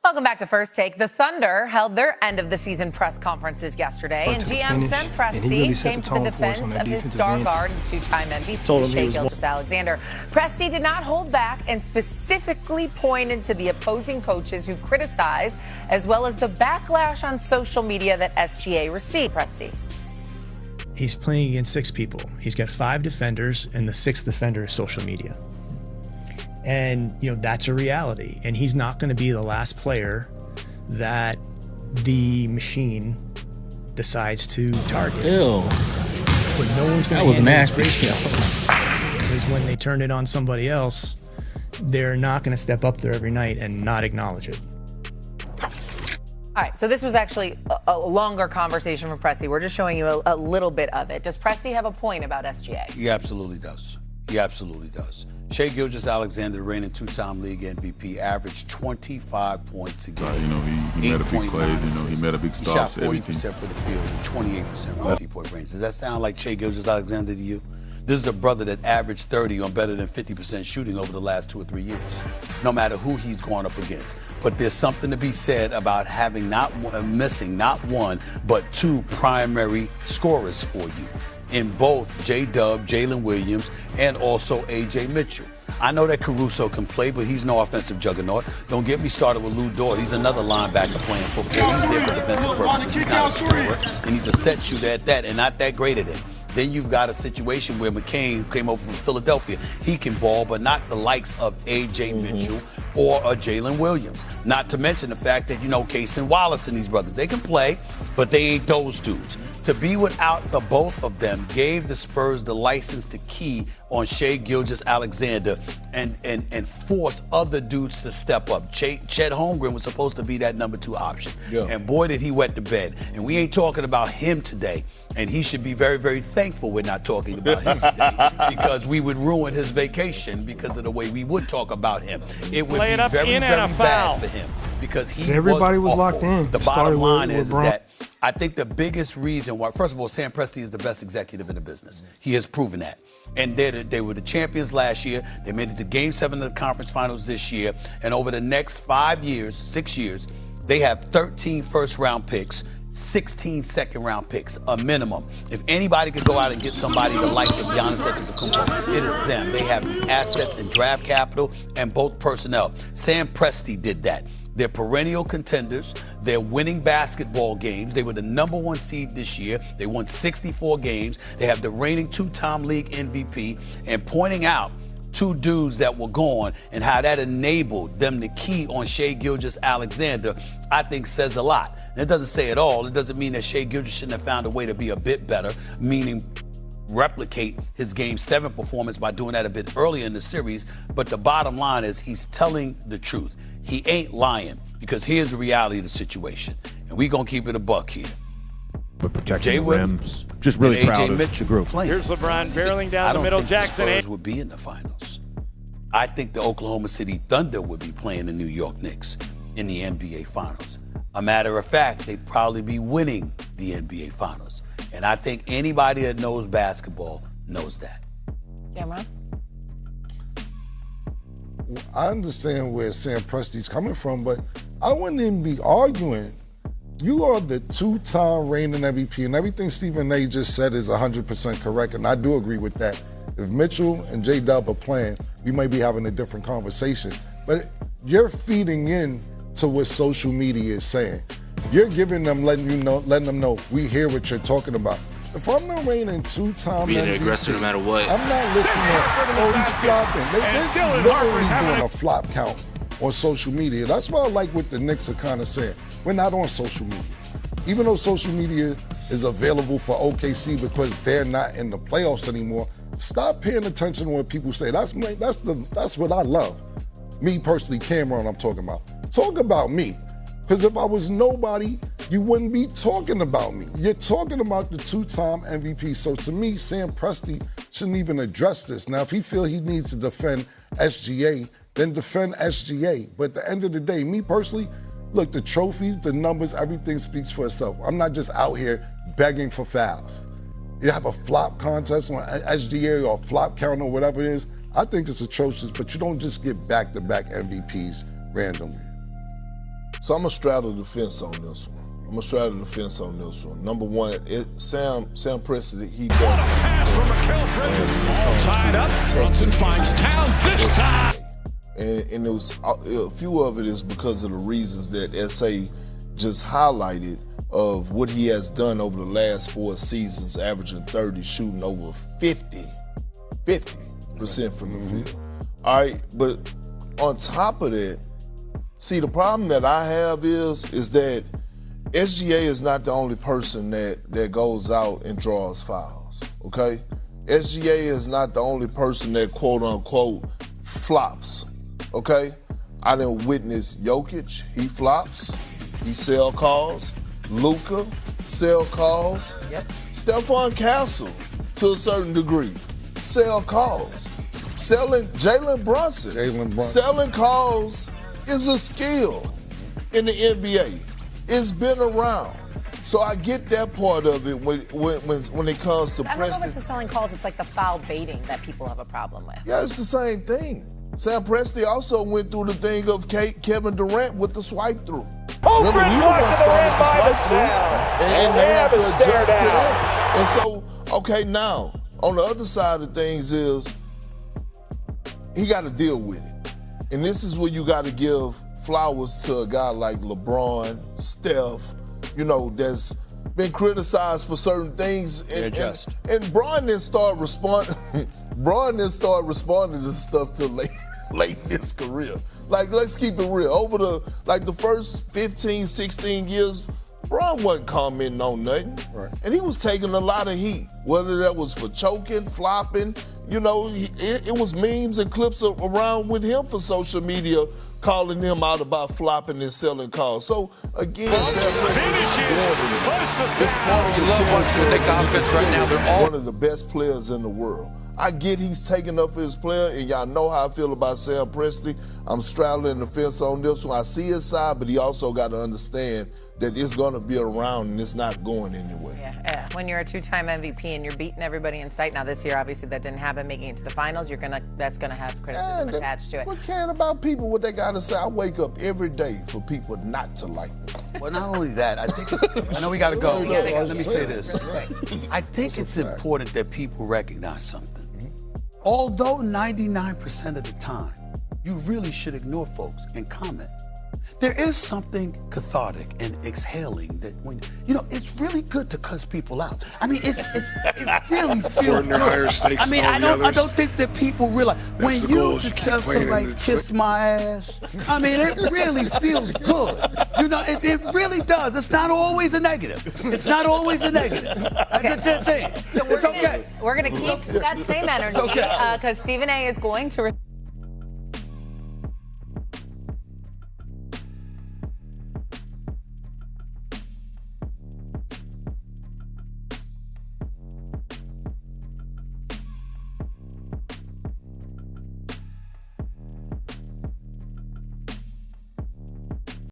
Welcome back to First Take. The Thunder held their end-of-the-season press conferences yesterday, and GM Sam Presti came to the defense of his star guard and two-time MVP, Shai Gilgeous-Alexander. Presti did not hold back and specifically pointed to the opposing coaches who criticized, as well as the backlash on social media that SGA received. Presti. He's playing against 6 people. He's got 5 defenders, and the 6th defender is social media. And, that's a reality. And he's not going to be the last player that the machine decides to target. Ew. But no one's going to handle this ratio. Because when they turn it on somebody else, they're not going to step up there every night and not acknowledge it. All right, so this was actually a longer conversation from Presti. We're just showing you a little bit of it. Does Presti have a point about SGA? He absolutely does. He absolutely does. Shai Gilgeous-Alexander, the reigning two-time league MVP, averaged 25 points a game. He made a big plays. He made a big stop. He shot 40% for the field and 28% from the three-point range. Does that sound like Shai Gilgeous-Alexander to you? This is a brother that averaged 30 on better than 50% shooting over the last 2 or 3 years, no matter who he's going up against. But there's something to be said about having missing not one, but 2 primary scorers for you in both J-Dub, Jalen Williams, and also A.J. Mitchell. I know that Caruso can play, but he's no offensive juggernaut. Don't get me started with Lou Dort. He's another linebacker playing football. He's there for defensive purposes. He's not a scorer, and he's a set shooter at that, and not that great at it. Then you've got a situation where McCain, who came over from Philadelphia, he can ball, but not the likes of A.J. Mitchell or a Jalen Williams. Not to mention the fact that, Case and Wallace and these brothers, they can play, but they ain't those dudes. To be without the both of them gave the Spurs the license to key on Shai Gilgeous-Alexander and force other dudes to step up. Chet Holmgren was supposed to be that number 2 option. Yeah. And boy, did he wet the bed. And we ain't talking about him today. And he should be very, very thankful we're not talking about him today, because we would ruin his vacation because of the way we would talk about him. It would be very, very bad for him because he everybody was awful. Locked in. The bottom line is that I think the biggest reason why, first of all, Sam Presti is the best executive in the business. He has proven that. And they were the champions last year. They made it to Game 7 of the conference finals this year. And over the next 6 years, they have 13 first-round picks, 16 second-round picks, a minimum. If anybody could go out and get somebody the likes of Giannis Antetokounmpo, it is them. They have the assets and draft capital and both personnel. Sam Presti did that. They're perennial contenders. They're winning basketball games. They were the number 1 seed this year. They won 64 games. They have the reigning 2-time league MVP. And pointing out 2 dudes that were gone and how that enabled them to key on Shai Gilgeous-Alexander, I think says a lot. That doesn't say it all. It doesn't mean that Shai Gilgeous shouldn't have found a way to be a bit better, meaning replicate his Game 7 performance by doing that a bit earlier in the series. But the bottom line is he's telling the truth. He ain't lying, because here's the reality of the situation. And we're going to keep it a buck here. But protecting Jay the Williams, rim, just really proud A.J. of Mitchell the group. Playing. Here's LeBron barreling down the middle. Jackson. I don't think the Spurs would be in the finals. I think the Oklahoma City Thunder would be playing the New York Knicks in the NBA Finals. A matter of fact, they'd probably be winning the NBA Finals. And I think anybody that knows basketball knows that. Cameron? I understand where Sam Presti's coming from, but I wouldn't even be arguing. You are the 2-time reigning MVP, and everything Stephen A. just said is 100% correct, and I do agree with that. If Mitchell and J-Dub are playing, we might be having a different conversation. But you're feeding in to what social media is saying. You're giving them, letting them know, we hear what you're talking about. If I'm the reigning 2-time being MVP, an aggressor no matter what. I'm not listening to, he's flopping. They're literally doing a flop count on social media. That's why I like what the Knicks are kind of saying. We're not on social media. Even though social media is available for OKC because they're not in the playoffs anymore, stop paying attention to what people say. That's what I love. Me personally, Cameron, I'm talking about. Talk about me. Because if I was nobody, you wouldn't be talking about me. You're talking about the 2-time MVP. So to me, Sam Presti shouldn't even address this. Now, if he feels he needs to defend SGA, then defend SGA. But at the end of the day, me personally, look, the trophies, the numbers, everything speaks for itself. I'm not just out here begging for fouls. You have a flop contest on SGA or a flop count or whatever it is. I think it's atrocious, but you don't just get back-to-back MVPs randomly. So I'm going to straddle the fence on this one. Number one, Sam Presti, he does pass from Mikal Bridges. Tied up. Brunson finds Towns this time. And it was a few of it is because of the reasons that SA just highlighted of what he has done over the last 4 seasons, averaging 30, shooting over 50% from the field. All right, but on top of that, see, the problem that I have is that SGA is not the only person that goes out and draws fouls, okay? SGA is not the only person that quote-unquote flops, okay? I didn't witness Jokic, he flops, he sell calls. Luka, sell calls. Yep. Stephon Castle, to a certain degree, sell calls. Selling Jalen Brunson. Selling calls is a skill in the NBA. It's been around. So I get that part of it when it comes to I don't know if Preston. it's the selling calls, it's like the foul baiting that people have a problem with. Yeah, it's the same thing. Sam Presti also went through the thing of Kevin Durant with the swipe through. Remember, he the one started the swipe through, and they had to adjust to that. And so, okay, now, on the other side of things is he got to deal with it. And this is where you got to give flowers to a guy like LeBron, Steph, that's been criticized for certain things. And Bron didn't start responding. Bron didn't start responding to stuff till late in his career. Like, let's keep it real. Over the first 15, 16 years, Bron wasn't commenting on nothing. Right. And he was taking a lot of heat, whether that was for choking, flopping. It was memes and clips around with him for social media calling him out about flopping and selling calls. So, again, Sam Presti is part of the territory. They're one of the best players in the world. I get he's taking up for his player, and y'all know how I feel about Sam Presti. I'm straddling the fence on this one. I see his side, but he also got to understand that it's going to be around and it's not going anywhere. Yeah. When you're a 2-time MVP and you're beating everybody in sight, now this year obviously that didn't happen, making it to the finals, that's gonna have criticism attached to it. What caring about people, what they got to say? I wake up every day for people not to like me. Well, not only that, I think I know we got to go. Let me say this. I think it's important that people recognize something. Although 99% of the time, you really should ignore folks and comment. There is something cathartic and exhaling that it's really good to cuss people out. I mean, it really feels good. I mean, I don't think that people realize when you tell somebody kiss my ass. I mean, it really feels good. It really does. It's not always a negative. I'm just saying. So we're gonna keep that same energy because Stephen A is going to.